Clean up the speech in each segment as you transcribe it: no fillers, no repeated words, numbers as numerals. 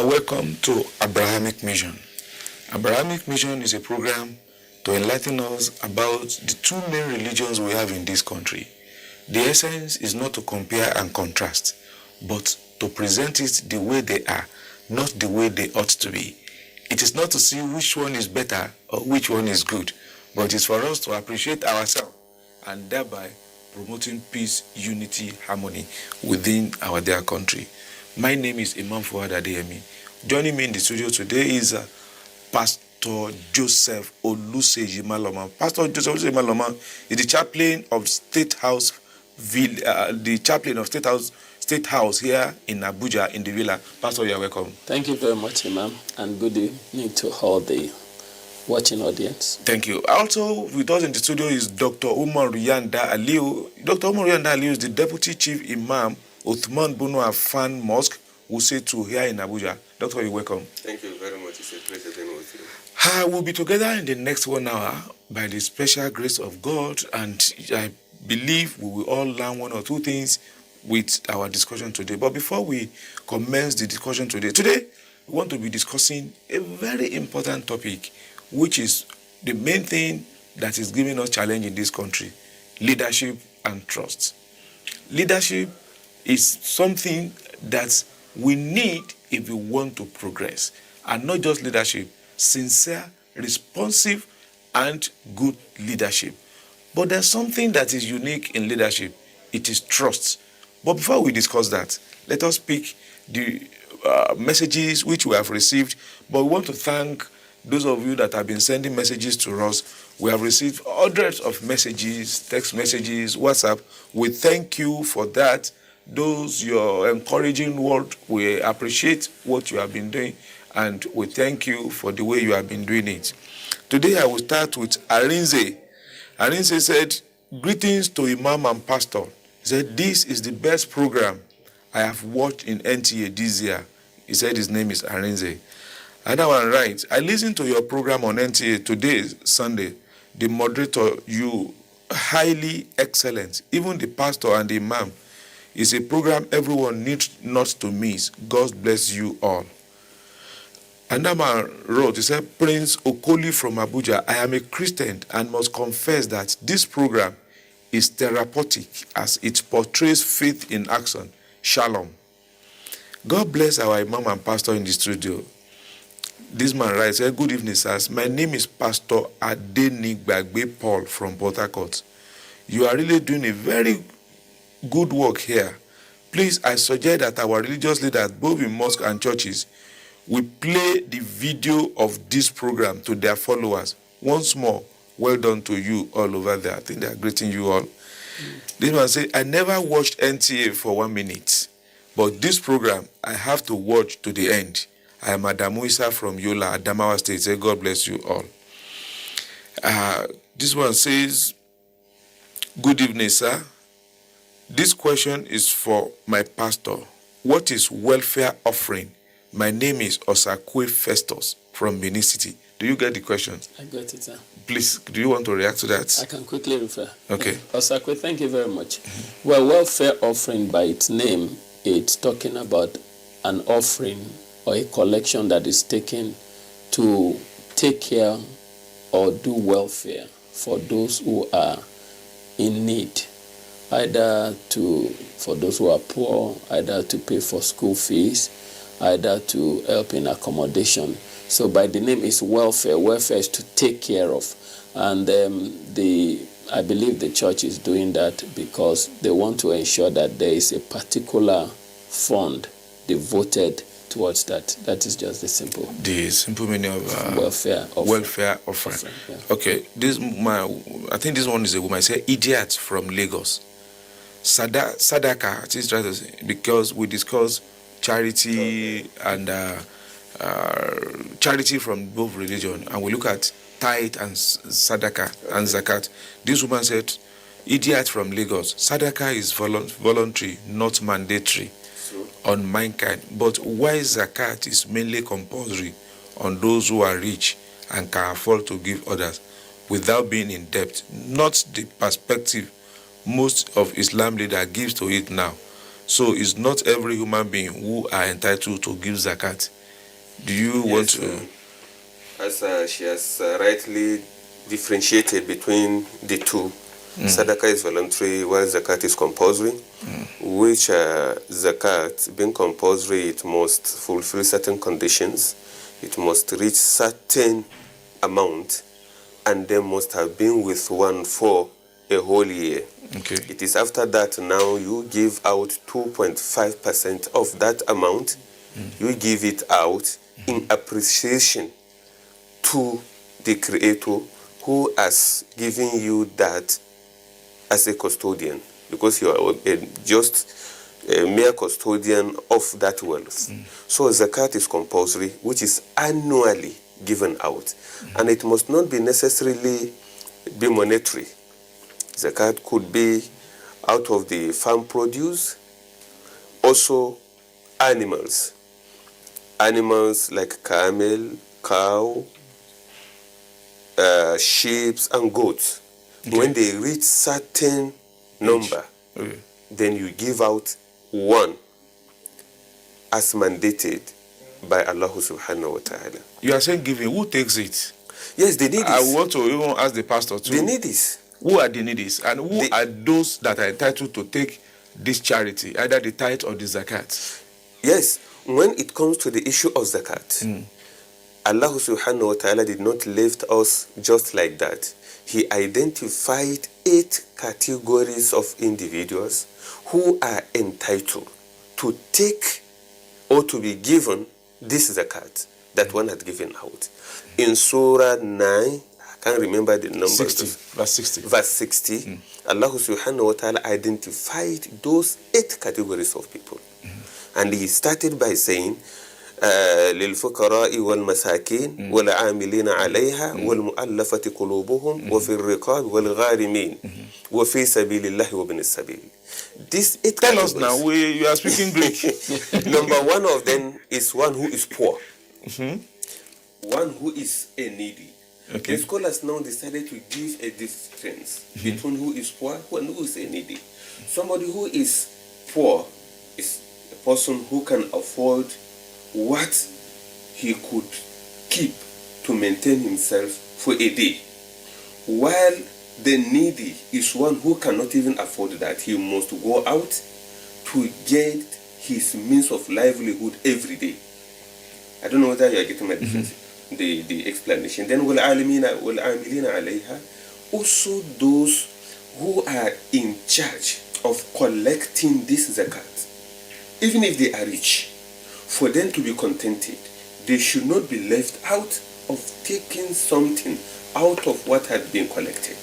Welcome to Abrahamic Mission. Abrahamic Mission is a program to enlighten us about the two main religions we have in this country. The essence is not to compare and contrast, but to present it the way they are, not the way they ought to be. It is not to see which one is better or which one is good, but it is for us to appreciate ourselves and thereby promoting peace, unity, harmony within our dear country. My name is Imam Fuad Adeyemi. Joining me in the studio today is Pastor Joseph Oluseyi Maloma. Pastor Joseph Oluseyi Maloma is the chaplain of State House State House here in Abuja in the Villa. Pastor, you are welcome. Thank you very much, Imam, and good evening to all the watching audience. Thank you. Also with us in the studio is Dr. Umar Yanda Aliu. Dr. Umar Yanda Aliu is the Deputy Chief Imam, Uthman Bunu Affan Mosque, Wuse here in Abuja. Doctor, you're welcome. Thank you very much. It's a pleasure being with you. We'll be together in the next 1 hour by the special grace of God, and I believe we will all learn one or two things with our discussion today. But before we commence the discussion today we want to be discussing a very important topic, which is the main thing that is giving us challenge in this country: leadership and trust. Leadership is something that we need if we want to progress, and not just leadership, sincere, responsive, and good leadership. But there's something that is unique in leadership. It is trust. But before we discuss that, let us pick the messages which we have received. But we want to thank those of you that have been sending messages to us. We have received hundreds of messages, text messages, WhatsApp. We thank you for that. Those your encouraging word, we appreciate what you have been doing, and we thank you for the way you have been doing it. Today I will start with Arinze. Arinze said, "Greetings to Imam and Pastor." He said, "This is the best program I have watched in NTA this year." He said his name is Arinze. Another one writes, "I listened to your program on NTA today, Sunday. The moderator, you highly excellent. Even the pastor and the imam. It's a program everyone needs not to miss. God bless you all." Another man wrote, he said, "Prince Okoli from Abuja, I am a Christian and must confess that this program is therapeutic as it portrays faith in action. Shalom." God bless our imam and pastor in the studio. This man writes, "Good evening, sirs. My name is Pastor Adenigbagbe Paul from Port Harcourt. You are really doing a very good work here. Please, I suggest that our religious leaders, both in mosques and churches, we play the video of this program to their followers. Once more, well done to you all over there." I think they are greeting you all. This man said, "I never watched NTA for 1 minute, but this program I have to watch to the end. I am Adamu Isa from Yola, Adamawa State." Say, "God bless you all." This one says, "Good evening, sir. This question is for my pastor. What is welfare offering? My name is Osakwe Festus from Benin City." Do you get the question? I got it, sir. Please, do you want to react to that? I can quickly refer. Okay. Osakwe, thank you very much. Well, welfare offering by its name, it's talking about an offering or a collection that is taken to take care or do welfare for those who are in need, either for those who are poor, either to pay for school fees, either to help in accommodation. So by the name is welfare. Welfare is to take care of. And I believe the church is doing that because they want to ensure that there is a particular fund devoted towards that. That is just the simple meaning of welfare offering. Yeah. Okay, I think this one is a woman. Say idiot from Lagos. Sadaka, it is right to say, because we discuss charity and charity from both religion, and we look at tithe and sadaka and zakat. This woman said, "Idiot from Lagos. Sadaka is voluntary, not mandatory on mankind. But why zakat is mainly compulsory on those who are rich and can afford to give others without being in debt? Not the perspective most of Islam leaders gives to it now. So it's not every human being who are entitled to give zakat. Do you want to? As she has rightly differentiated between the two, Sadaqah is voluntary while Zakat is compulsory, which Zakat, being compulsory, it must fulfill certain conditions, it must reach certain amount, and then must have been with one for a whole year. Okay. It is after that now you give out 2.5% of that amount, you give it out in appreciation to the Creator who has given you that as a custodian, because you are just a mere custodian of that wealth. So Zakat is compulsory, which is annually given out, and it must not be necessarily be monetary. Zakat could be out of the farm produce, also animals like camel, cow, sheep and goats. Okay. When they reach certain number, then you give out one as mandated by Allah subhanahu wa ta'ala. You are saying giving. Who takes it? Yes, they need I this. want to even ask the pastor too. They need this. Who are the needies, and who are those that are entitled to take this charity, either the tithe or the zakat? Yes, when it comes to the issue of zakat, Allah subhanahu wa ta'ala did not leave us just like that. He identified 8 categories of individuals who are entitled to take or to be given this zakat that one had given out. In Surah 9, I can't remember the number. 60, verse 60. Verse 60, Allah subhanahu wa ta'ala identified those 8 categories of people. And he started by saying, للفقراء والمساكين والعاملين عليها والمؤلفة قلوبهم وفي الرقاب والغارمين وفي سبيل الله وابن السبيل. This 8 Tell us now, you are speaking Greek. Number 1 of them is one who is poor. One who is a needy. Okay. The scholars now decided to give a difference between who is poor and who is a needy. Somebody who is poor is a person who can afford what he could keep to maintain himself for a day. While the needy is one who cannot even afford that. He must go out to get his means of livelihood every day. I don't know whether you are getting my difference, the explanation. Then وَالْعَامِلِينَ عَلَيْهَا, also those who are in charge of collecting this zakat. Even if they are rich, for them to be contented, they should not be left out of taking something out of what had been collected.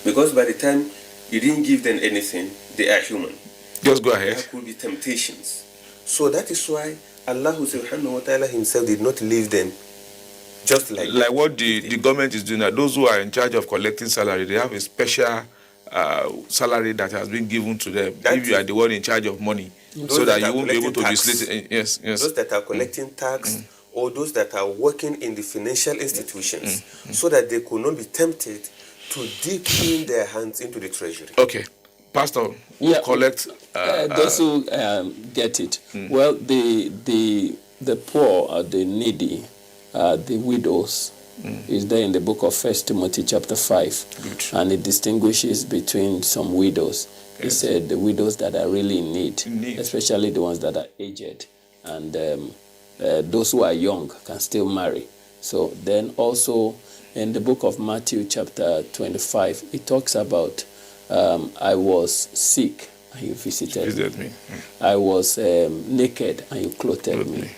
Because by the time you didn't give them anything, they are human. Just go ahead. There could be temptations. So that is why Allah subhanahu wa ta'ala himself did not leave them just like what the government is doing now. Those who are in charge of collecting salary, they have a special salary that has been given to them. If you are the one in charge of money, so that you won't be able to be slated. Yes. Those that are collecting tax, or those that are working in the financial institutions, so that they could not be tempted to dip in their hands into the treasury. Okay. Pastor, who collect those who get it. Well, the poor, the needy, the widows, is there in the book of 1 Timothy chapter 5. Good. And it distinguishes between some widows. He said the widows that are really in need, especially the ones that are aged, and those who are young can still marry. So then also in the book of Matthew chapter 25, it talks about I was sick and you visited me. I was naked and you clothed me.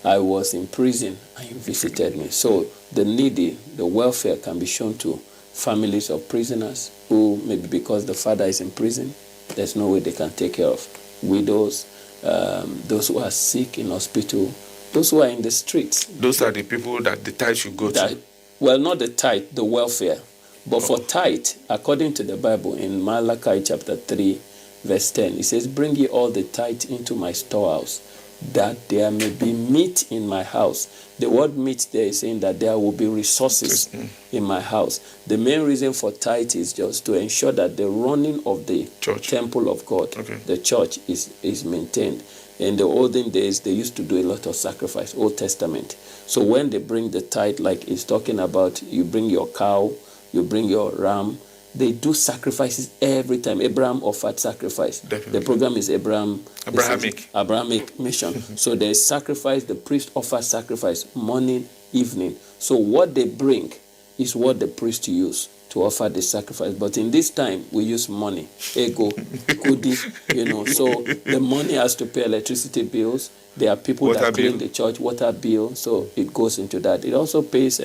I was in prison and you visited me. So the needy, the welfare can be shown to families of prisoners who maybe because the father is in prison, there's no way they can take care of. Widows, those who are sick in hospital, those who are in the streets. Those are the people that the tithe should go to. Well, not the tithe, the welfare. But for tithe, according to the Bible, in Malachi chapter 3, verse 10, it says, bring ye all the tithe into my storehouse, that there may be meat in my house. The word meat there is saying that there will be resources in my house. The main reason for tithe is just to ensure that the running of the temple of God, the church, is maintained. in the olden days, they used to do a lot of sacrifice, Old Testament. So when they bring the tithe, like it's talking about, you bring your cow, you bring your ram, they do sacrifices every time. Abraham offered sacrifice. Definitely. The program is Abrahamic. Abrahamic mission. So they sacrifice, the priest offers sacrifice morning, evening. So what they bring is what the priest use to offer the sacrifice. But in this time, we use money, ego, kudi, so the money has to pay electricity bills. There are people Water that clean bill. the church, water bill, so it goes into that. It also pays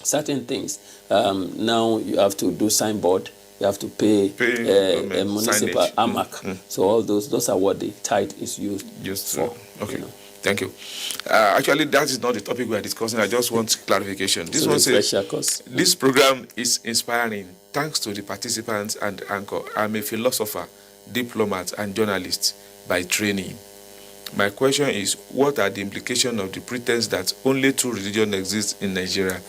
certain things. Now you have to do signboard, you have to pay a municipal signage. AMAC. So all those are what the tithe is used for. Okay. Thank you. Actually, that is not the topic we are discussing. I just want clarification. This So one the says, special course. this program is inspiring. Thanks to the participants and anchor. I'm a philosopher, diplomat, and journalist by training. My question is, what are the implications of the pretense that only two religions exist in Nigeria?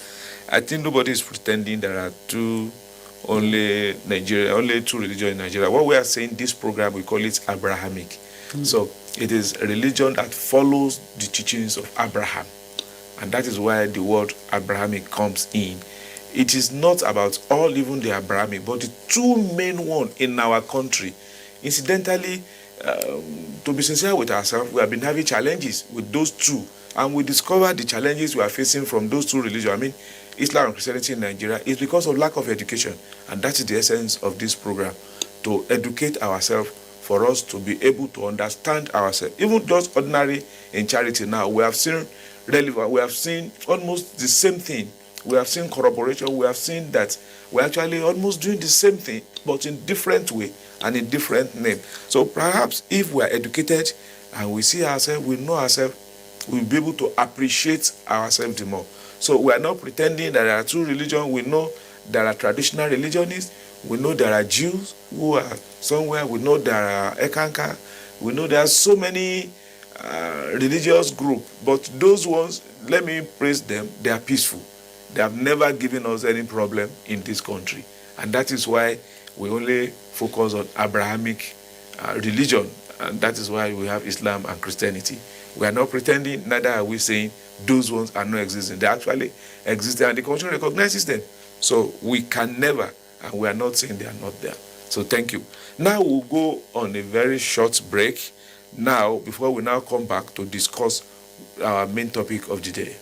I think nobody is pretending there are only two religions in Nigeria. What we are saying, this program, we call it Abrahamic. So it is a religion that follows the teachings of Abraham. And that is why the word Abrahamic comes in. It is not about all even the Abrahamic, but the two main ones in our country. Incidentally, to be sincere with ourselves, we have been having challenges with those two. And we discovered the challenges we are facing from those two religions. I mean, Islam and Christianity in Nigeria is because of lack of education. And that is the essence of this program, to educate ourselves, for us to be able to understand ourselves. Even just ordinary in charity now, we have seen relevant, we have seen almost the same thing. We have seen corroboration, we have seen that we're actually almost doing the same thing, but in different way and in different name. So perhaps if we are educated and we see ourselves, we know ourselves, we'll be able to appreciate ourselves the more. So we are not pretending that there are two religions. We know there are traditional religionists. We know there are Jews who are somewhere. We know there are Ekanka. We know there are so many religious groups. But those ones, let me praise them, they are peaceful. They have never given us any problem in this country. And that is why we only focus on Abrahamic religion. And that is why we have Islam and Christianity. We are not pretending, neither are we saying those ones are not existing. They actually exist and the country recognizes them. So we can never, and we are not saying they are not there. So thank you. Now we'll go on a very short break. Now, before we now come back to discuss our main topic of the day.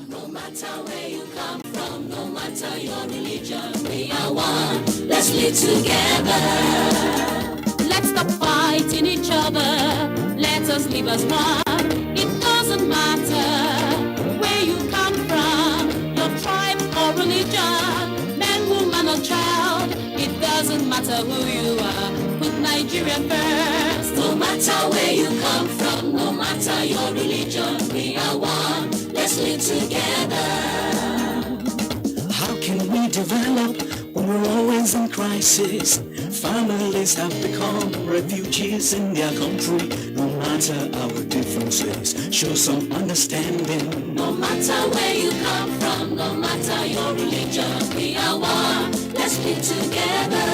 No matter where you come from, no matter your religion, we are one. Let's live together. Let's stop fighting each other. Let us live as one. It doesn't matter where you come from, your tribe or religion, man, woman or child. It doesn't matter who you are. Put Nigeria first. No matter where you come from, no matter your religion, we are one. Let's live together. How can we develop when we're always in crisis? Families have become refugees in their country. No matter our differences, show some understanding. No matter where you come from, no matter your religion, we are one. Let's live together.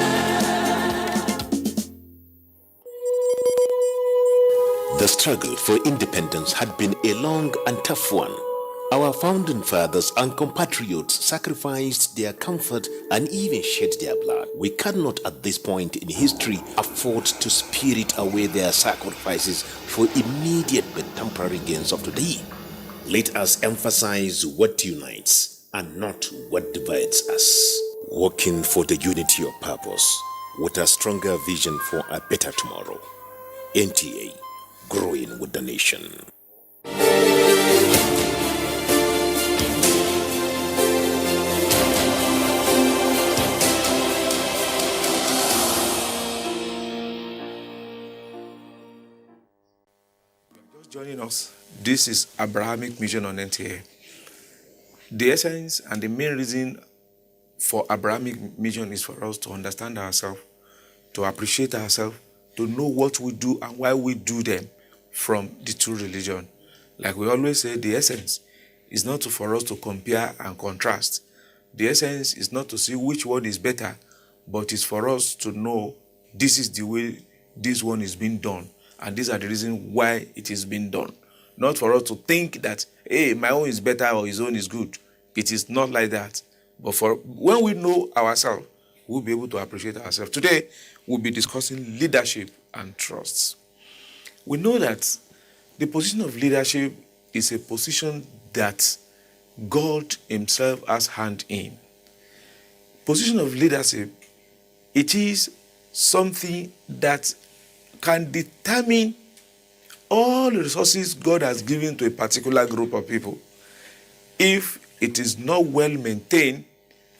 The struggle for independence had been a long and tough one. Our founding fathers and compatriots sacrificed their comfort and even shed their blood. We cannot at this point in history afford to spirit away their sacrifices for immediate but temporary gains of today. Let us emphasize what unites and not what divides us. Working for the unity of purpose with a stronger vision for a better tomorrow. NTA, growing with the nation. Joining us, this is Abrahamic Mission on NTA. The essence and the main reason for Abrahamic Mission is for us to understand ourselves, to appreciate ourselves, to know what we do and why we do them from the two religions. Like we always say, the essence is not for us to compare and contrast. The essence is not to see which one is better, but it's for us to know this is the way this one is being done, and these are the reasons why it is being done. Not for us to think that, hey, my own is better or his own is good. It is not like that. But for when we know ourselves, we'll be able to appreciate ourselves. Today, we'll be discussing leadership and trust. We know that the position of leadership is a position that God himself has hand in. Position of leadership, it is something that can determine all the resources God has given to a particular group of people. If it is not well maintained,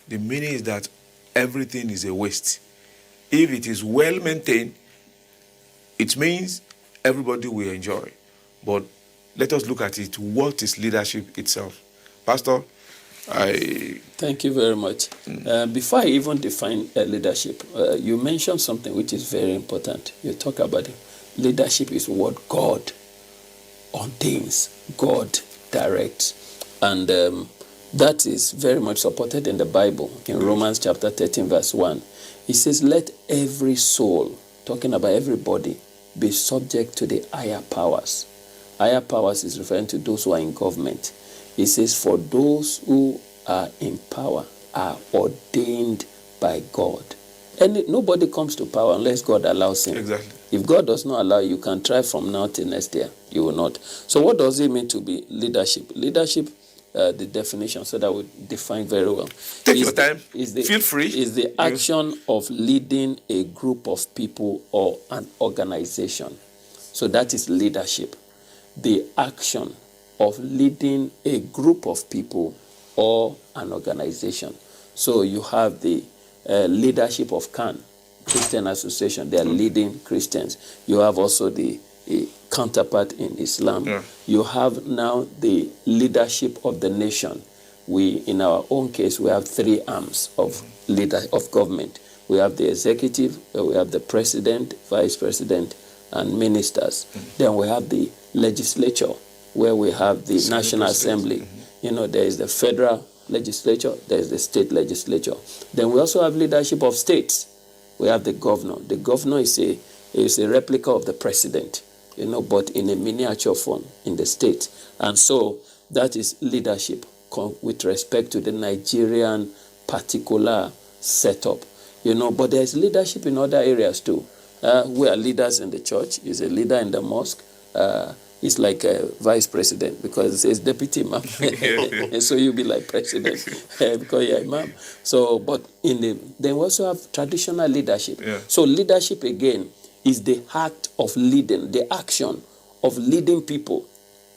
the meaning is that everything is a waste. If it is well maintained, it means everybody will enjoy. But let us look at it. What is leadership itself? Pastor, Thank you very much. Before I even define leadership, you mentioned something which is very important. You talk about it. Leadership is what God ordains, God directs. And that is very much supported in the Bible. In Romans chapter 13, verse 1, it says, let every soul, talking about everybody, be subject to the higher powers. Higher powers is referring to those who are in government. It says, for those who are in power are ordained by God. And nobody comes to power unless God allows him. Exactly. If God does not allow you, you can try from now till next year. You will not. So what does it mean to be leadership? Leadership, the definition, so that we define very well. Take your time. Feel free. Is the action of leading a group of people or an organization. So that is leadership. The action of leading a group of people or an organization. So you have the leadership of CAN, Christian Association. They are leading Christians. You have also the counterpart in Islam. Yeah. You have now the leadership of the nation. We, in our own case, we have three arms of government. We have the executive, we have the president, vice president, and ministers. Then we have the legislature, where we have the National Assembly. You know, there is the federal legislature, there is the state legislature. Then we also have leadership of states. We have the governor. The governor is a replica of the president, you know, but in a miniature form in the state. And so that is leadership with respect to the Nigerian particular setup, you know. But there is leadership in other areas too. We are leaders in the church. He's a leader in the mosque. He's like a vice president because it says deputy imam. So you'll be like president because you're imam. So, but then we also have traditional leadership. Yeah. So leadership again is the act of leading, the action of leading people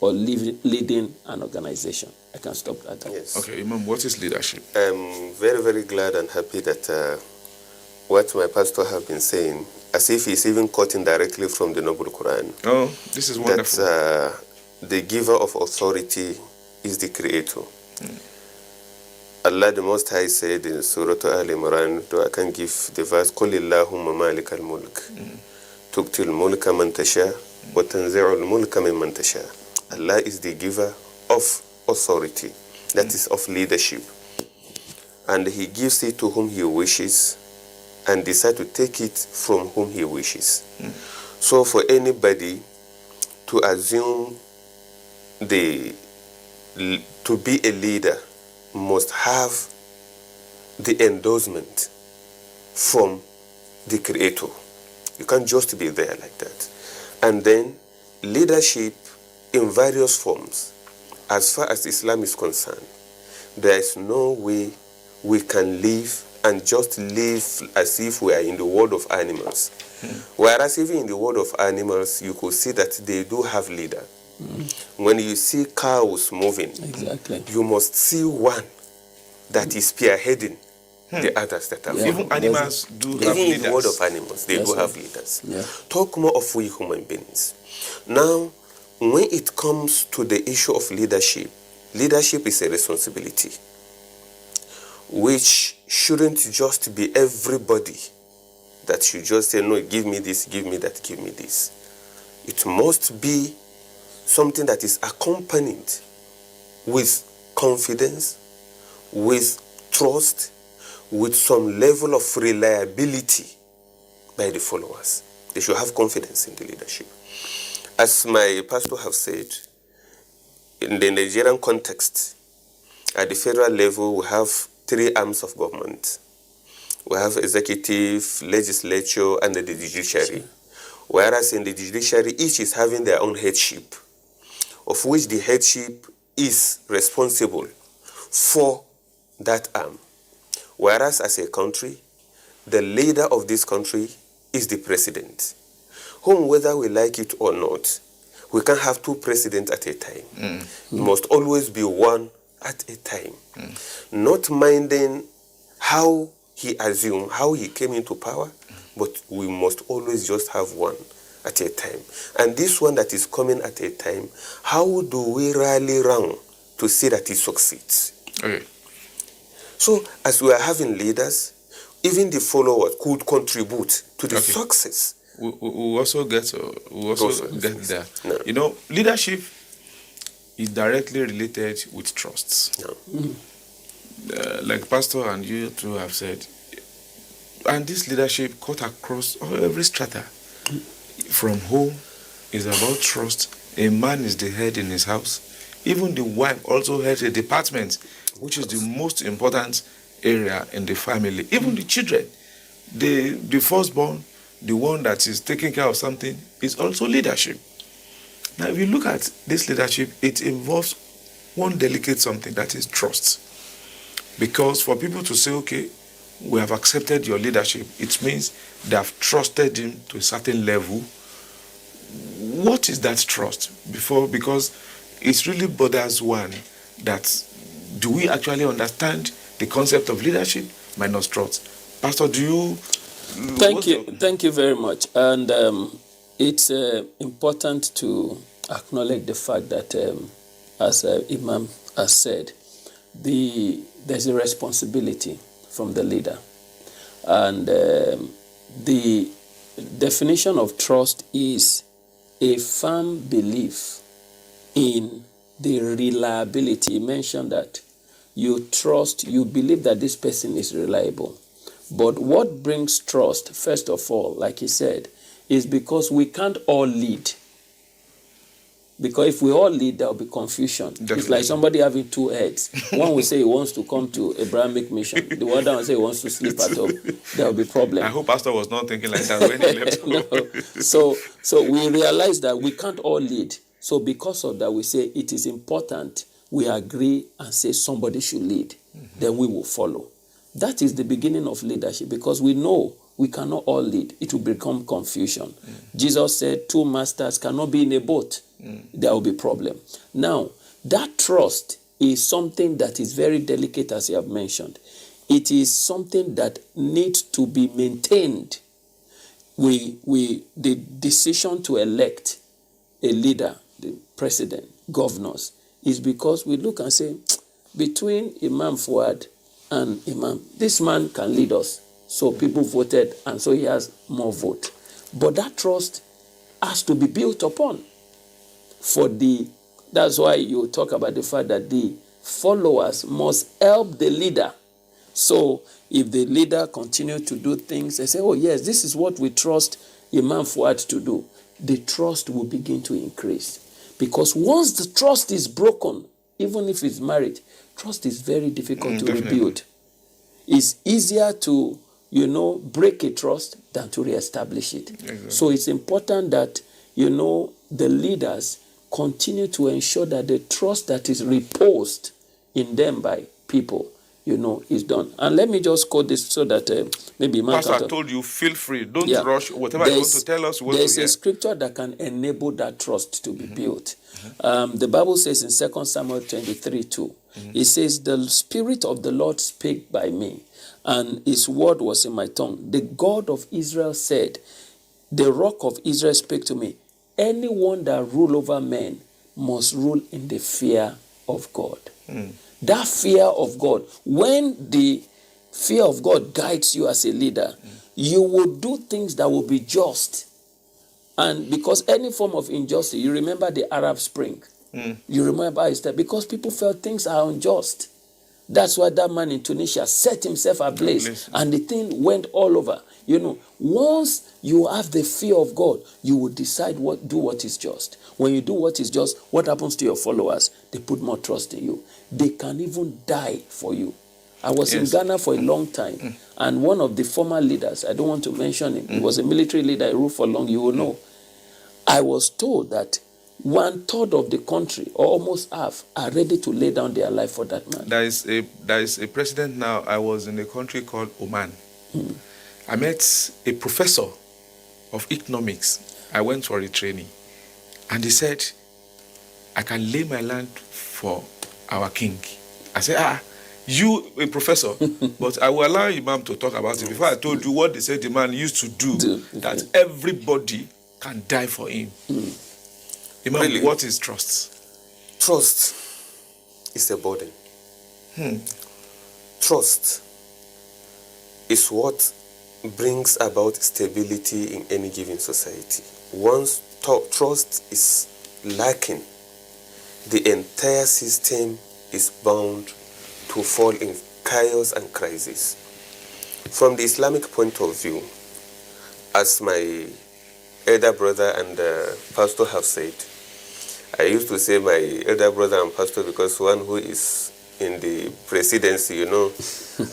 or leading an organization. I can stop that. Yes. Okay, Imam, what is leadership? I'm very, very glad and happy that what my pastor have been saying, as if he's even quoting directly from the Noble Quran. Oh, this is wonderful. That the giver of authority is the creator. Allah the Most High said in Surah Al Imran, though I can give the verse, قُلِ اللَّهُمَّ مَالِكَ الْمُلْكِ تُؤْتِي الْمُلْكَ مَنْ تَشَاءُ وَتَنْزِعُ الْمُلْكَ مِمَّنْ تَشَاءُ. Allah is the giver of authority, that is of leadership. And he gives it to whom he wishes and decide to take it from whom he wishes. So for anybody to assume to be a leader must have the endorsement from the creator. You can't just be there like that. And then leadership in various forms, as far as Islam is concerned, there is no way we can live and just live as if we are in the world of animals. Whereas even in the world of animals, you could see that they do have leader. When you see cows moving, exactly, you must see one that is spearheading the others that are even animals do have even leaders. in the world of animals, they do have leaders. Talk more of we human beings. Now, when it comes to the issue of leadership, leadership is a responsibility which shouldn't just be everybody that should just say, no, give me this, give me that, give me this. It must be something that is accompanied with confidence, with trust, with some level of reliability by the followers. They should have confidence in the leadership. As my pastor have said, in the Nigerian context, at the federal level, we have 3 arms of government. We have executive, legislature, and the judiciary. Whereas in the judiciary, each is having their own headship, of which the headship is responsible for that arm. Whereas as a country, the leader of this country is the president, whom whether we like it or not, we can't have 2 presidents at a time. It must always be one at a time. Not minding how he assumed, how he came into power, but we must always just have one at a time. And this one that is coming at a time, how do we rally round to see that he succeeds? Okay. So as we are having leaders, even the followers could contribute to the Okay. success. We also get there. No. You know, leadership is directly related with trust. No. Like Pastor and you two have said, and this leadership cut across every strata. From home is about trust. A man is the head in his house. Even the wife also heads a department, which is the most important area in the family. Even the children, the firstborn, the one that is taking care of something, is also leadership. Now, if you look at this leadership, it involves one delicate something, that is trust. Because for people to say, okay, we have accepted your leadership, it means they have trusted him to a certain level. What is that trust? Because it really bothers one that, do we actually understand the concept of leadership minus trust? Pastor, do you... Thank you very much. And it's important to acknowledge the fact that, as Imam has said, there's a responsibility from the leader. And the definition of trust is a firm belief in the reliability. He mentioned that you trust, you believe that this person is reliable. But what brings trust, first of all, like he said, is because we can't all lead. Because if we all lead, there will be confusion. Definitely. It's like somebody having 2 heads. One will say he wants to come to Abrahamic mission. The other will say he wants to sleep at home. There will be problem. I hope Pastor was not thinking like that when he left. No. So we realize that we can't all lead. So because of that, we say it is important we agree and say somebody should lead. Then we will follow. That is the beginning of leadership, because we know we cannot all lead. It will become confusion. Jesus said 2 masters cannot be in a boat. There will be problem. Now, that trust is something that is very delicate, as you have mentioned. It is something that needs to be maintained. The decision to elect a leader, the president, governors, is because we look and say, between Imam Fuad and Imam, this man can lead us. So people voted, and so he has more vote. But that trust has to be built upon. That's why you talk about the fact that the followers must help the leader. So if the leader continue to do things, they say, oh yes, this is what we trust Imam Fuad to do. The trust will begin to increase. Because once the trust is broken, even if it's married, trust is very difficult to rebuild. It's easier to, break a trust than to reestablish it. Exactly. So it's important that, the leaders continue to ensure that the trust that is reposed in them by people, is done. And let me just quote this so that maybe Pastor, I told you, feel free. Don't rush. Whatever you want to tell us, there's a scripture that can enable that trust to be built. The Bible says in 2 Samuel 23:2, it says, the Spirit of the Lord spake by me, and his word was in my tongue. The God of Israel said, the Rock of Israel spake to me, anyone that rule over men must rule in the fear of God. That fear of God, when the fear of God guides you as a leader, you will do things that will be just. And because any form of injustice, you remember the Arab Spring. You remember because people felt things are unjust. That's why that man in Tunisia set himself ablaze, and the thing went all over. Once you have the fear of God, you will decide do what is just. When you do what is just, what happens to your followers? They put more trust in you. They can even die for you. I was in Ghana for a long time, and one of the former leaders, I don't want to mention him, he was a military leader, he ruled for long, you will know. I was told that 1/3 of the country, or almost half, are ready to lay down their life for that man. There is a president now. I was in a country called Oman. I met a professor of economics. I went for a training, and he said, I can lay my land for our king. I said, you a professor, but I will allow Imam to talk about it. Before I told you what they said the man used to do, that everybody can die for him. Imam, really? What is trust? Trust is a burden. Trust is what brings about stability in any given society. Once trust is lacking, the entire system is bound to fall in chaos and crisis. From the Islamic point of view, as my elder brother and pastor have said, I used to say my elder brother and pastor because one who is in the presidency,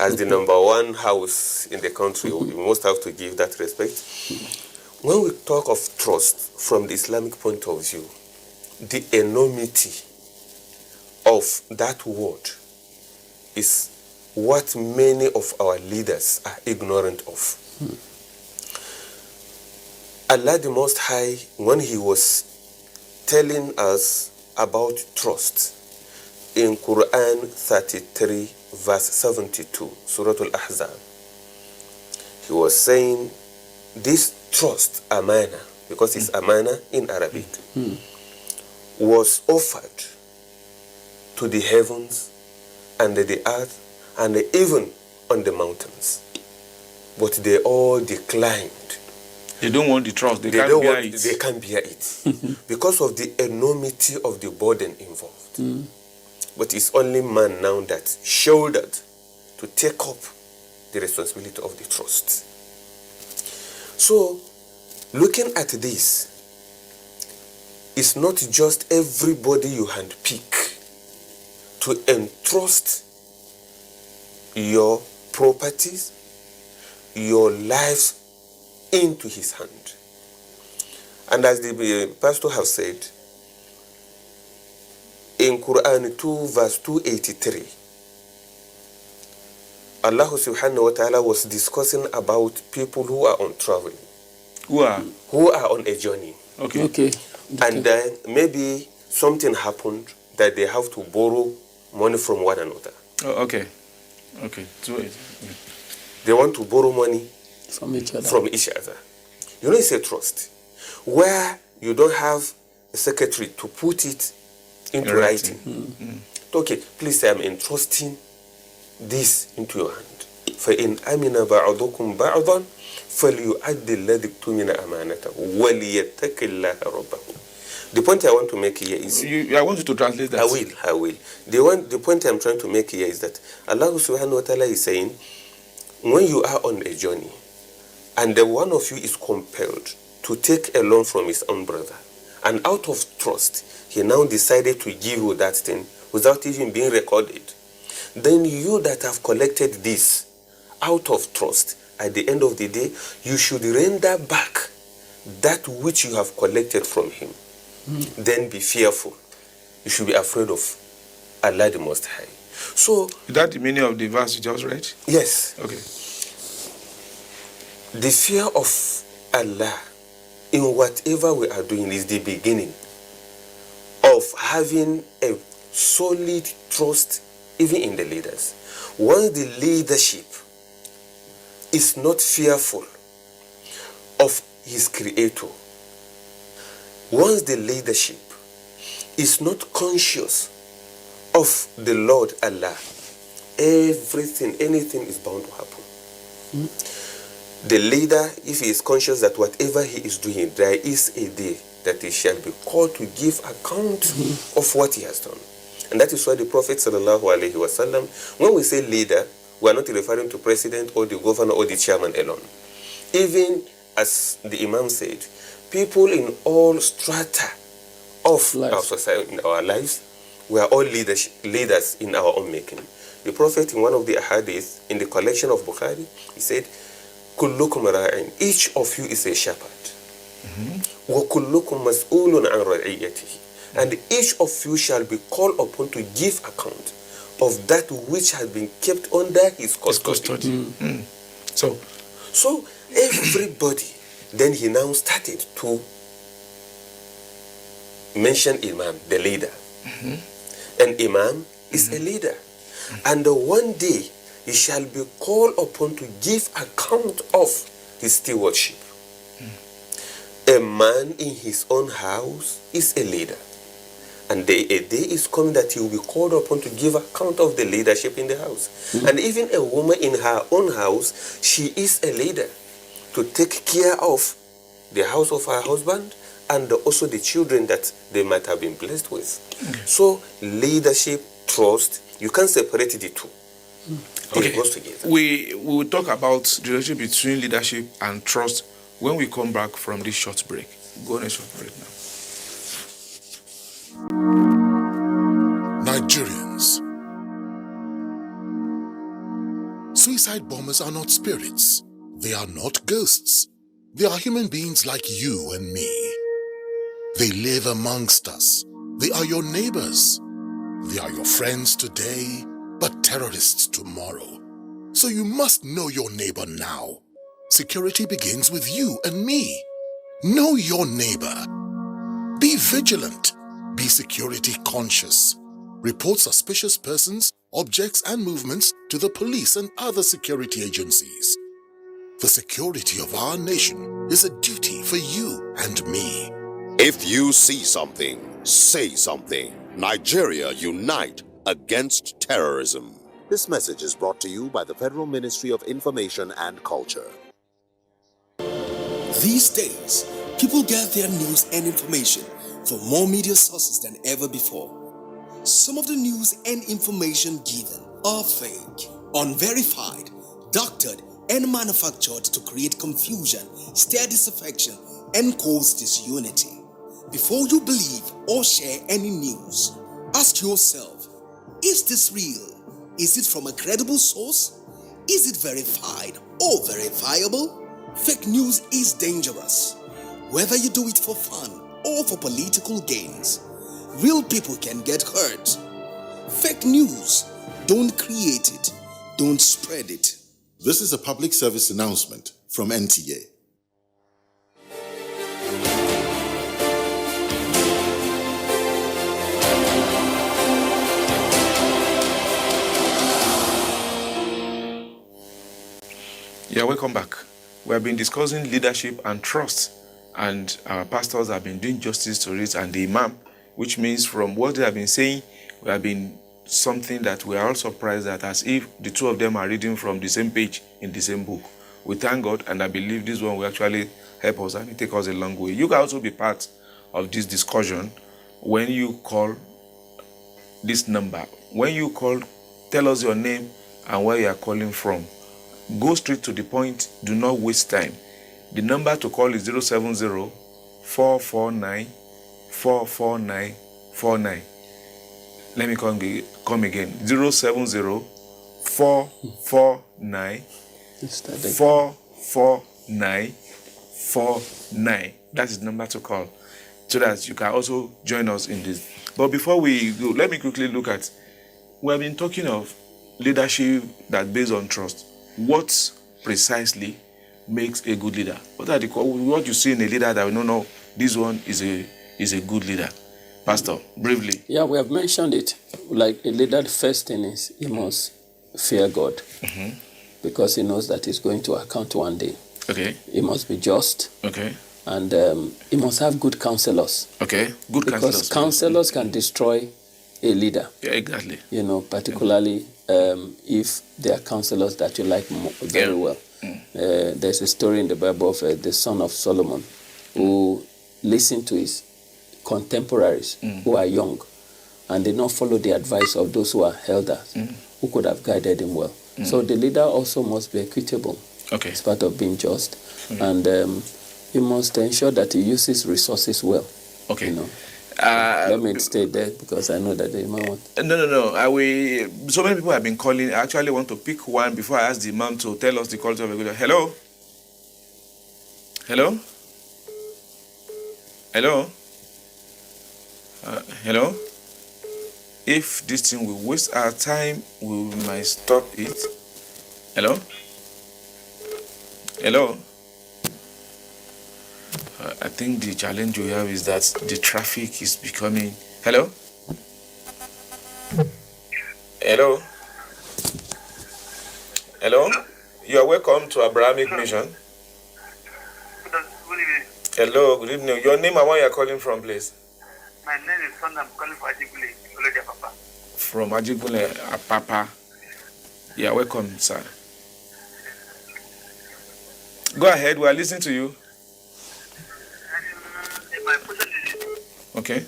as the number one house in the country, we must have to give that respect. When we talk of trust from the Islamic point of view, the enormity of that word is what many of our leaders are ignorant of. Allah the Most High, when he was telling us about trust in Quran 33 verse 72, Surah Al-Ahzab, he was saying this trust, amana, because it's amana in Arabic, was offered to the heavens and the earth and even on the mountains, but they all declined. They don't want the trust. They can't bear it. They can't bear it because of the enormity of the burden involved. But it's only man now that shouldered to take up the responsibility of the trust. So, looking at this, it's not just everybody you handpick to entrust your properties, your lives into his hand. And as the pastor has said, in Quran 2 verse 283, Allah subhanahu wa ta'ala was discussing about people who are on travel. Who are on a journey. Okay. And then maybe something happened that they have to borrow money from one another. Okay. They want to borrow money from each other. It's a trust where you don't have a secretary to put it into writing. Okay, please, I am entrusting this into your hand. فَإِنْ أَمِنَ بَعْضُكُمْ بَعْضًا فَلْيُعَدِّ الَّذِي اؤْتُمِنَ أَمَانَتَهُ وَلْيَتَّقِ اللَّهَ رَبَّهُ. The point I want to make here is... I want you to translate that. I will. The point I'm trying to make here is that Allah subhanahu wa ta'ala is saying, when you are on a journey, and the one of you is compelled to take a loan from his own brother, and out of trust, he now decided to give you that thing without even being recorded, then you that have collected this out of trust, at the end of the day, you should render back that which you have collected from him. Then be fearful. You should be afraid of Allah the Most High. So, is that the meaning of the verse you just read? Yes. Okay. The fear of Allah in whatever we are doing is the beginning of having a solid trust even in the leaders. Once the leadership is not fearful of his creator, once the leadership is not conscious of the Lord Allah, anything is bound to happen. The leader, if he is conscious that whatever he is doing, there is a day that he shall be called to give account of what he has done. And that is why the Prophet sallallahu alaihi wasallam, when we say leader, we are not referring to president or the governor or the chairman alone. Even as the Imam said, people in all strata of our society, in our lives, we are all leaders in our own making. The Prophet, in one of the ahadith in the collection of Bukhari, he said, "Kullukum ra'in." Each of you is a shepherd. Wa kullukum mas'ulun an ra'iyatihi. And each of you shall be called upon to give account of that which has been kept under his custody. So everybody, then he now started to mention Imam, the leader. And Imam is a leader. And one day he shall be called upon to give account of his stewardship. A man in his own house is a leader. And a day is coming that he will be called upon to give account of the leadership in the house. And even a woman in her own house, she is a leader to take care of the house of her husband and also the children that they might have been blessed with. So leadership, trust, you can't separate the two. It goes together. We will talk about the relationship between leadership and trust when we come back from this short break. Go on a short break now. Nigerians. Suicide bombers are not spirits. They are not ghosts. They are human beings like you and me. They live amongst us. They are your neighbors. They are your friends today, but terrorists tomorrow. So you must know your neighbor now. Security begins with you and me. Know your neighbor. Be vigilant. Be security conscious. Report suspicious persons, objects, and movements to the police and other security agencies. The security of our nation is a duty for you and me. If you see something, say something. Nigeria, unite against terrorism. This message is brought to you by the Federal Ministry of Information and Culture. These days, people get their news and information from more media sources than ever before. Some of the news and information given are fake, unverified, doctored, and manufactured to create confusion, stir disaffection, and cause disunity. Before you believe or share any news, ask yourself, is this real? Is it from a credible source? Is it verified or verifiable? Fake news is dangerous. Whether you do it for fun or for political gains, real people can get hurt. Fake news, don't create it, don't spread it. This is a public service announcement from NTA. Yeah, welcome back. We have been discussing leadership and trust, and our pastors have been doing justice to it, and the Imam, which means from what they have been saying, we have been something that we are all surprised at, as if the two of them are reading from the same page in the same book. We thank God, and I believe this one will actually help us and it take us a long way. You can also be part of this discussion when you call this number. When you call, tell us your name and where you are calling from. Go straight to the point. Do not waste time. The number to call is 070-449-44949. Let me come again. 070-449-44949. That is the number to call, so that you can also join us in this. But before we go, let me quickly look at, we have been talking of leadership that's based on trust. What precisely makes a good leader? What you see in a leader that we don't know, this one is a good leader? Pastor, briefly. Yeah, we have mentioned it. Like a leader, the first thing is he must fear God, because he knows that he's going to account one day. Okay. He must be just. Okay. And he must have good counselors. Okay. Good counselors. Because counselors can destroy a leader. Yeah, exactly. You know, particularly if they are counselors that you like very well. There's a story in the Bible of the son of Solomon who listened to his contemporaries who are young, and did not follow the advice of those who are elders, who could have guided him well. So the leader also must be equitable. Okay. It's part of being just. And he must ensure that he uses resources well. Okay. You know. Let me stay there because I know that the imam want. No. So many people have been calling. I actually want to pick one before I ask the imam to tell us the culture of a good. Hello? Hello? Hello? Hello? If this thing will waste our time, we might stop it. Hello? Hello? I think the challenge we have is that the traffic is becoming... Hello? Hello? Hello? You are welcome to Abrahamic Mission. Good evening. Hello, good evening. Your name and where you are calling from, please? My name is Son. I'm calling from Ajigule, Oloja Papa. From Ajigule, Apapa. You are welcome, sir. Go ahead, we are listening to you. My question is, Okay.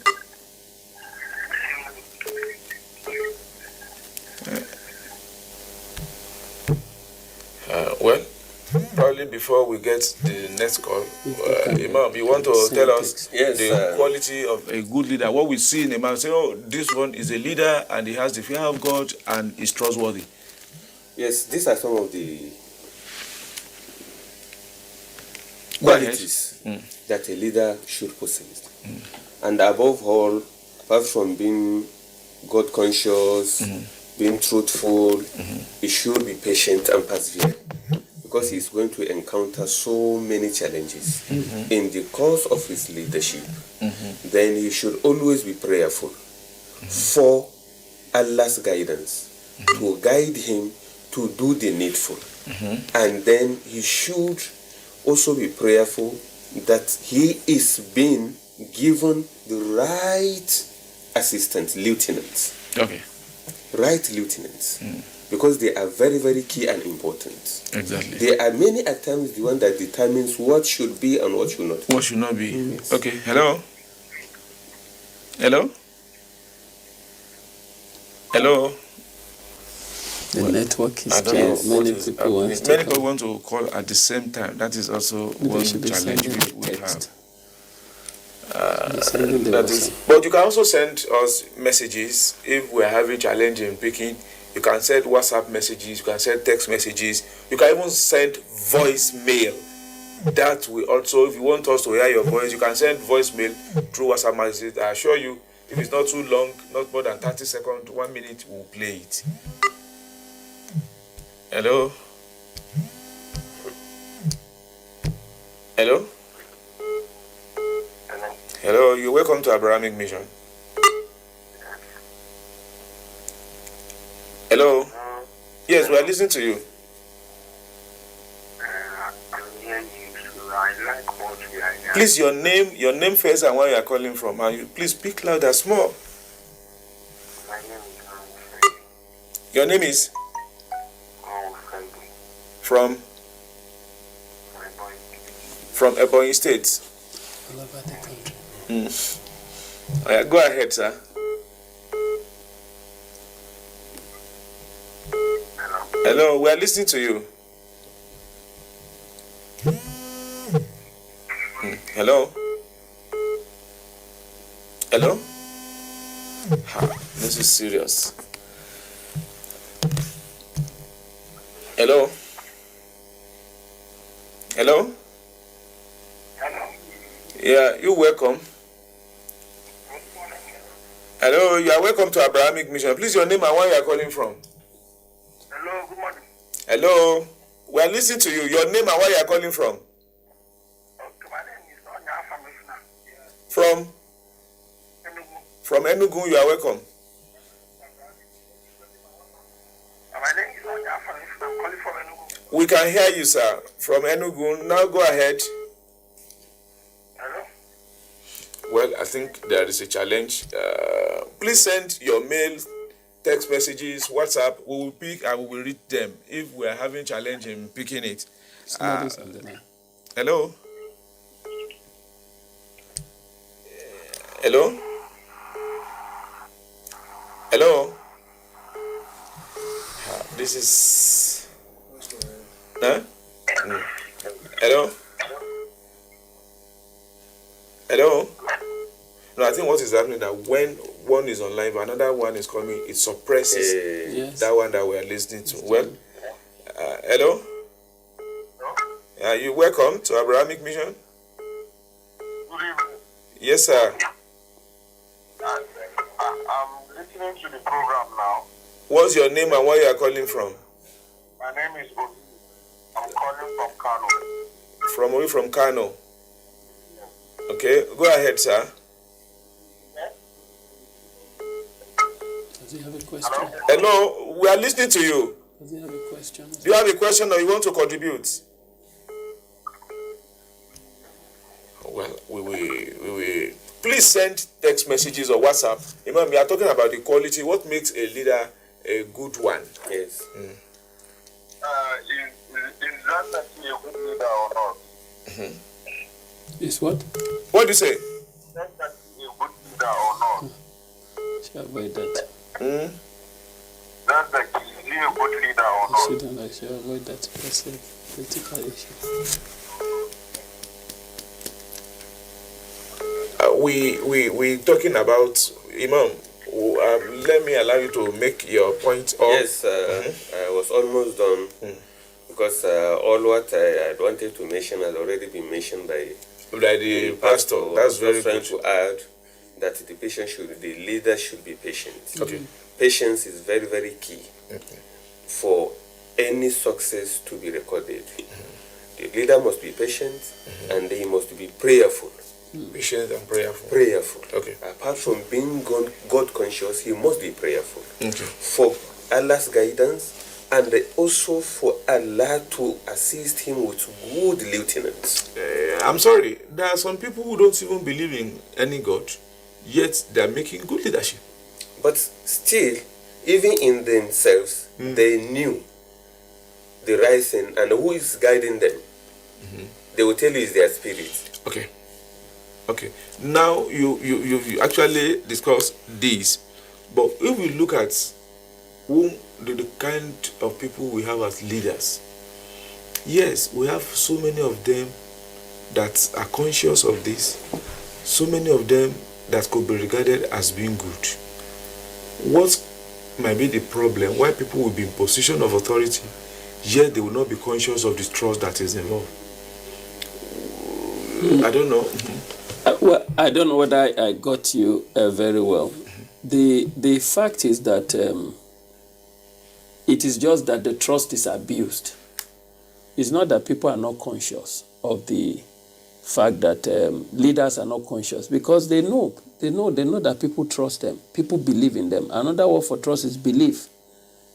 Well, probably before we get the next call, Imam, you want to tell us the quality of a good leader? What we see in a man, say, oh, this one is a leader and he has the fear of God and is trustworthy. Yes, these are some of the Go ahead. qualities that a leader should possess. And above all, apart from being God conscious, being truthful, he should be patient and persevere, because he's going to encounter so many challenges in the course of his leadership. Then he should always be prayerful for Allah's guidance, to guide him to do the needful. And then he should also be prayerful that he is being given the right assistant, lieutenants. Okay. Right lieutenants. Because they are very, very key and important. Exactly. There are many at times the one that determines what should be and what should not. What should not be. Yes. Okay. Hello? Hello? Hello? The network is strange. Many people want to call at the same time. That is also one challenge we have. But you can also send us messages if we are having challenge in picking. You can send WhatsApp messages, you can send text messages, you can even send voicemail. That we also, if you want us to hear your voice, you can send voicemail through WhatsApp messages. I assure you, if it's not too long, not more than 30 seconds, 1 minute, we'll play it. Hello? Hello? Hello, you're welcome to Abrahamic Mission. Hello? Yes, we are listening to you. Please, your name first and where you are calling from. And you please speak louder, small. my name is Your name is? From? From Ebonyi State. All over the country. Go ahead, sir. Hello, we are listening to you. Hello? Hello? This is serious. Hello? Hello? Yeah, you're welcome. Hello, you are welcome to Abrahamic Mission. Please, your name and where you are calling from. Hello, good morning. Hello, we are listening to you. Your name and where you are calling from. Okay, my name is Onya Famishna. From? Enugu. From Enugu, you are welcome. My name is Onya Famishna. I'm calling from Enugu. We can hear you, sir. From Enugu. Now go ahead. Hello? Well, I think there is a challenge. Please send your mail, text messages, WhatsApp. We will pick and we will read them if we are having challenge in picking it. Somebody's on the line. Hello? Hello? Hello? This is... Huh? Hello? Hello? No, I think what is happening that when one is online but another one is coming, it suppresses that one that we are listening to. Well, hello? You welcome to Abrahamic Mission. Good evening. Yes, sir. I'm listening to the program now. What's your name and where you are calling from? My name is Obi. I'm calling from Kano. From Kano. Okay, go ahead, sir. Does he have a question? Hello, we are listening to you. Does he have a question? Do you have a question or you want to contribute? Well, we please send text messages or WhatsApp. Imam, we are talking about the quality. What makes a leader a good one? Yes. Is that actually a good leader or not? Is what? What do you say? Is that actually a good leader or not? Shall avoid that. That's actually a good leader or not? Sit down, I shall avoid that. That's a critical issue. We talking about Imam. Let me allow you to make your point. Yes, I was almost done because all what I wanted to mention has already been mentioned by the pastor. That's very trying good. to add that the leader should be patient. Okay. Patience is very, very key for any success to be recorded. The leader must be patient and he must be prayerful. Patient and prayerful. Prayerful. Okay. Apart from being God conscious, he must be prayerful Okay. for Allah's guidance and also for Allah to assist him with good lieutenants. I'm sorry, there are some people who don't even believe in any God, yet they are making good leadership. But still, even in themselves, they knew the right thing and who is guiding them. They will tell you it's their spirit. Okay. Now you actually discussed this, but if we look at the kind of people we have as leaders, yes, we have so many of them that are conscious of this, so many of them that could be regarded as being good. What might be the problem? Why people will be in position of authority, yet they will not be conscious of the trust that is involved? I don't know. Well, I don't know whether I got you very well. The fact is that it is just that the trust is abused. It's not that people are not conscious of the fact that leaders are not conscious, because they know that people trust them. People believe in them. Another word for trust is belief.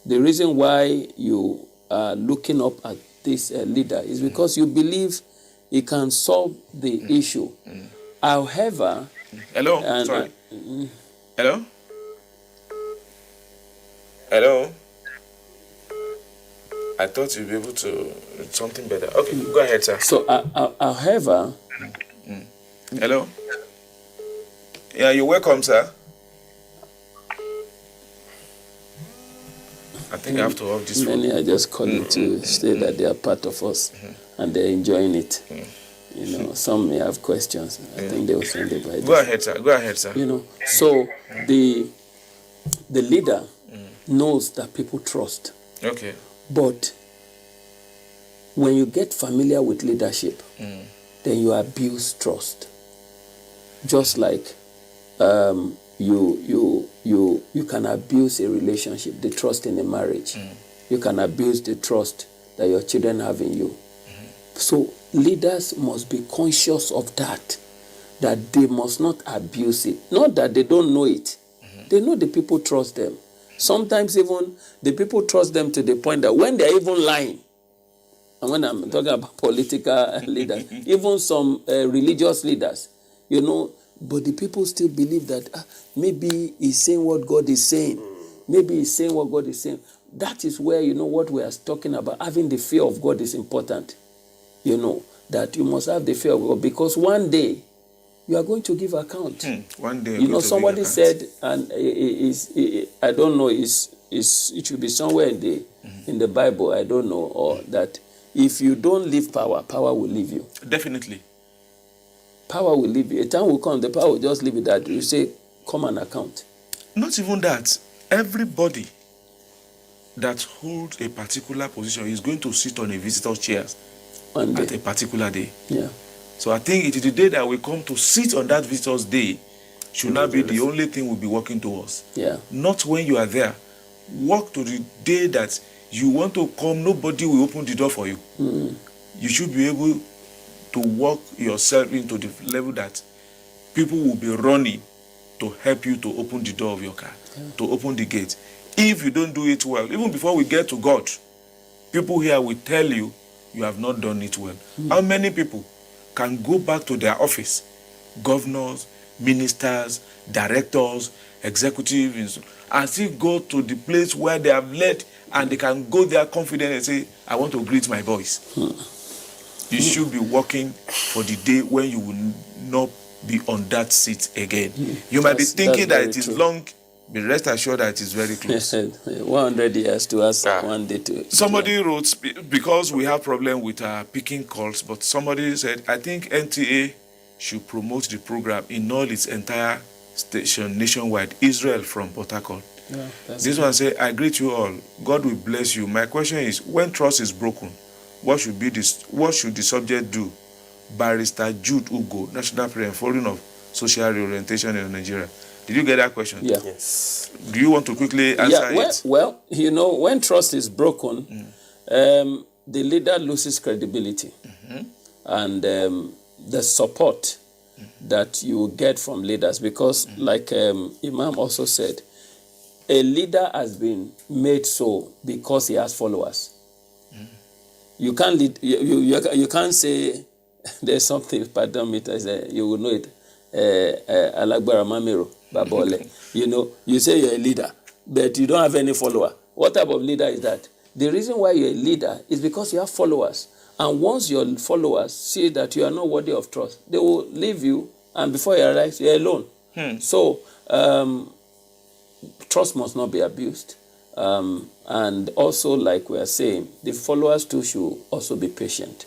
The reason why you are looking up at this leader is because you believe he can solve the issue. However, Hello? Sorry. Hello? Hello? I thought you'd be able to something better. Okay, go ahead, sir. So, however... Hello? Yeah, you're welcome, sir. I think I have to off this phone. Many are just calling to say that they are part of us and they're enjoying it. You know, some may have questions. I think they will send it by Go ahead, sir. Go ahead, sir. You know, so the leader knows that people trust. Okay. But when you get familiar with leadership, then you abuse trust. Just like you can abuse a relationship, the trust in a marriage. You can abuse the trust that your children have in you. So leaders must be conscious of that they must not abuse it. Not that they don't know it. They know the people trust them. Sometimes even the people trust them to the point that when they're even lying, and when I'm talking about political leaders, even some religious leaders, you know, but the people still believe that maybe he's saying what God is saying. Maybe he's saying what God is saying. That is where, you know, what we are talking about. Having the fear of God is important. You know, that you must have the fear of God, because one day you are going to give account. One day, You know, somebody said, and I don't know, it should be somewhere in the Bible, I don't know, or that if you don't leave power, power will leave you. Definitely. Power will leave you. A time will come, the power will just leave it that you say, come and account. Not even that. Everybody that holds a particular position is going to sit on a visitor's chair at a particular day. Yeah. So I think it is the day that we come to sit on that visitor's day should not be the only thing we'll be working towards. Yeah. Not when you are there. Work to the day that you want to come, nobody will open the door for you. You should be able to work yourself into the level that people will be running to help you to open the door of your car, to open the gate. If you don't do it well, even before we get to God, people here will tell you, you have not done it well. How many people can go back to their office, governors, ministers, directors, executives, and still go to the place where they have led, and they can go there confident and say, I want to greet my boys. You should be working for the day when you will not be on that seat again. You might be thinking that it is long, but rest assured that it is very close. 100 years to us, one day to... Somebody wrote, because we have problem with picking calls, but somebody said, I think NTA should promote the program in all its entire station nationwide, Israel from Port Harcourt. Yeah, This one say, I greet you all. God will bless you. My question is, when trust is broken, what should the subject do? Barrister Jude Ugo, National Prayer and Forum of Social Reorientation in Nigeria. Did you get that question? Yeah. Yes. Do you want to quickly answer it? Well, you know, when trust is broken, the leader loses credibility. And the support that you get from leaders, because like Imam also said, a leader has been made so because he has followers. You can't lead, you can't say there's something, pardon me, you will know it. Alagbara Mamiro, Babole. You know, you say you're a leader, but you don't have any follower. What type of leader is that? The reason why you're a leader is because you have followers. And once your followers see that you are not worthy of trust, they will leave you, and before you arrive, you're alone. So, trust must not be abused. And also, like we are saying, the followers too should also be patient,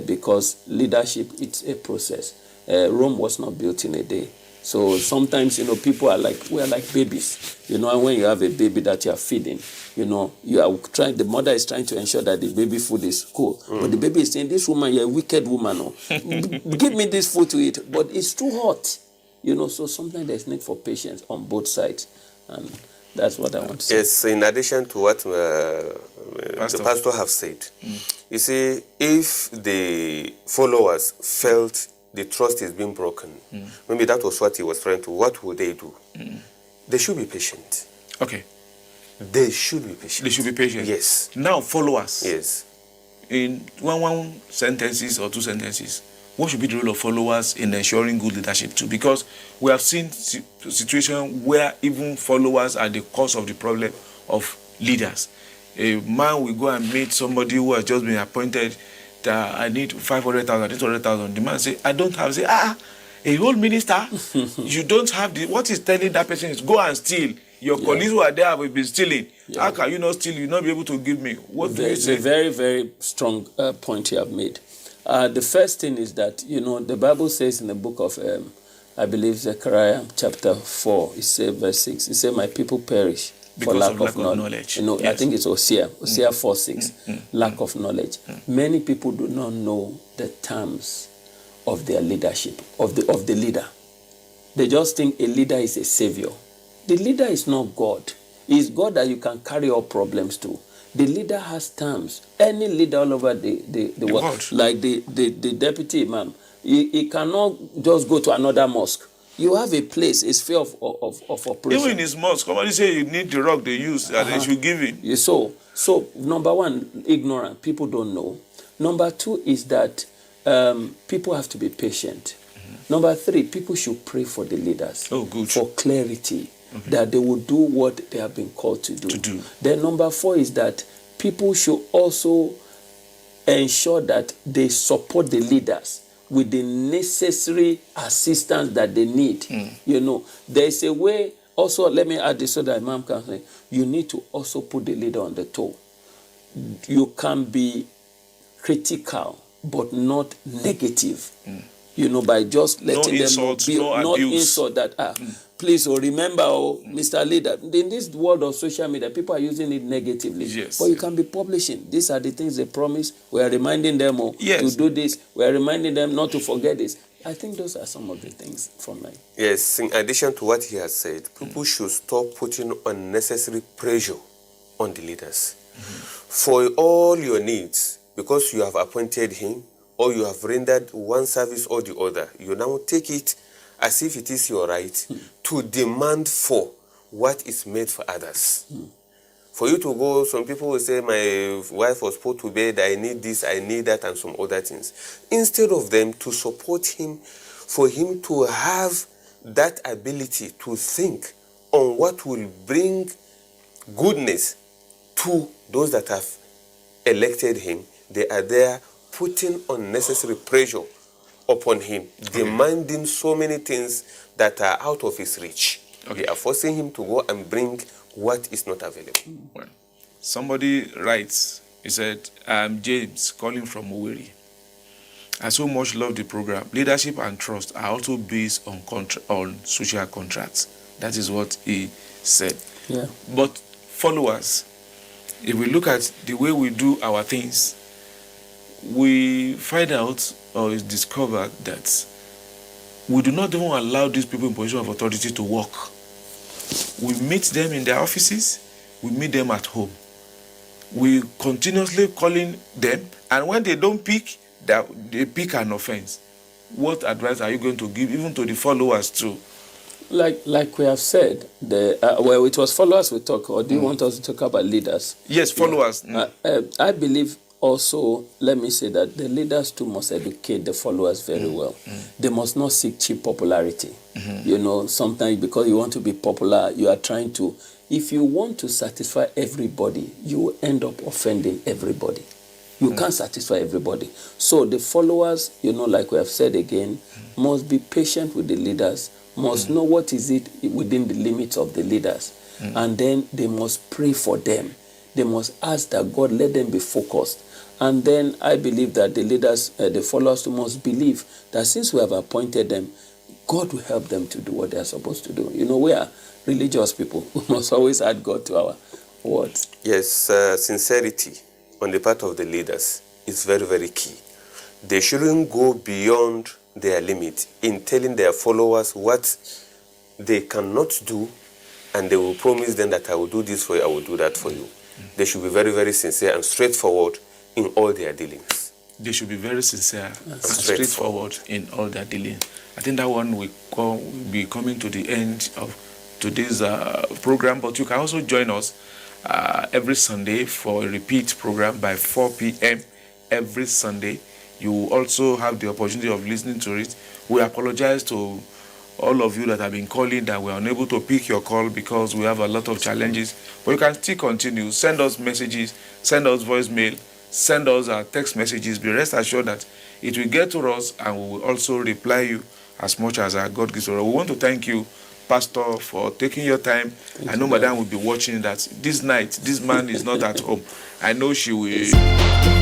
because leadership, it's a process. Rome was not built in a day. So sometimes, you know, people are like, we are like babies, you know, and when you have a baby that you are feeding, you know, you are trying, the mother is trying to ensure that the baby food is cool. But the baby is saying, this woman, you're a wicked woman. Oh. Give me this food to eat. But it's too hot, you know, so sometimes there's need for patience on both sides. And that's what I want to say. Yes, in addition to what the pastor have said, you see, if the followers felt the trust is being broken, maybe that was what he was trying to, what would they do? They should be patient. Okay. They should be patient. They should be patient. Yes. Now, followers. Yes. In one sentences or two sentences, what should be the role of followers in ensuring good leadership too? Because we have seen situations where even followers are the cause of the problem of leaders. A man will go and meet somebody who has just been appointed that I need 500,000, 800,000. The man say, I don't have. Say, a whole minister, you don't have the. What is telling that person is go and steal. Your colleagues who are there will be stealing. How can you not steal? You not be able to give me. What do you say? It's a very, very strong point you have made. The first thing is that, you know, the Bible says in the book of, I believe, Zechariah chapter 4, it says verse 6, it says, my people perish for lack of knowledge. You know, yes. I think it's Hosea 4:6, lack of knowledge. Many people do not know the terms of their leadership, of the leader. They just think a leader is a savior. The leader is not God. It's God that you can carry all problems to. The leader has terms. Any leader all over the world, like the deputy imam, he cannot just go to another mosque. You have a place, a sphere of operation. Even in his mosque, somebody say you need the rock they use, that they should give him. So number one, ignorant. People don't know. Number two is that people have to be patient. Number three, people should pray for the leaders. Oh, good. For clarity. Okay. That they will do what they have been called to do. Then number four is that people should also ensure that they support the leaders with the necessary assistance that they need. You know, there is a way. Also, let me add this so that Imam can say, you need to also put the leader on the toe. You can be critical, but not negative. You know, by just letting them insult, be, no not abuse. insult that, please, remember, Mr. Leader, in this world of social media, people are using it negatively. Yes. But you can be publishing. These are the things they promise. We are reminding them Yes. to do this. We are reminding them not to forget this. I think those are some of the things from me. Yes, in addition to what he has said, people should stop putting unnecessary pressure on the leaders. For all your needs, because you have appointed him or you have rendered one service or the other, you now take it as if it is your right to demand for what is made for others. For you to go, some people will say, my wife was put to bed, I need this, I need that, and some other things. Instead of them to support him, for him to have that ability to think on what will bring goodness to those that have elected him, they are there putting unnecessary pressure upon him, demanding so many things that are out of his reach. They are forcing him to go and bring what is not available. Well, somebody writes, he said, I'm James, calling from Owerri. I so much love the program. Leadership and trust are also based on social contracts. That is what he said. Yeah. But followers, if we look at the way we do our things, we find out or is discovered that we do not even allow these people in position of authority to work. We meet them in their offices, we meet them at home. We continuously calling them, and when they don't pick, they pick an offense. What advice are you going to give even to the followers too? Like we have said, well, it was followers we talk, or do you want us to talk about leaders? Yes, followers. I believe also, let me say that the leaders too must educate the followers very well. They must not seek cheap popularity. You know, sometimes because you want to be popular, you are trying to, if you want to satisfy everybody, you end up offending everybody. You can't satisfy everybody. So the followers, you know, like we have said again, must be patient with the leaders, must know what is it within the limits of the leaders. And then they must pray for them. They must ask that God let them be focused. And then I believe that the leaders, the followers must believe that since we have appointed them, God will help them to do what they are supposed to do. You know, we are religious people. We must always add God to our words. Yes, sincerity on the part of the leaders is very, very key. They shouldn't go beyond their limit in telling their followers what they cannot do, and they will promise them that I will do this for you, I will do that for you. They should be very, very sincere and straightforward in all their dealings. They should be very sincere and straightforward in all their dealings. I think that one will be coming to the end of today's program, but you can also join us every Sunday for a repeat program by 4 p.m. every Sunday. You will also have the opportunity of listening to it. We apologize to all of you that have been calling that we are unable to pick your call because we have a lot of challenges. But you can still continue. Send us messages, send us voicemail, send us text messages. Be rest assured that it will get to us and we will also reply you as much as our God gives us. We want to thank you, Pastor, for taking your time. I know Madam will be watching that this night, this man is not at home. I know she will.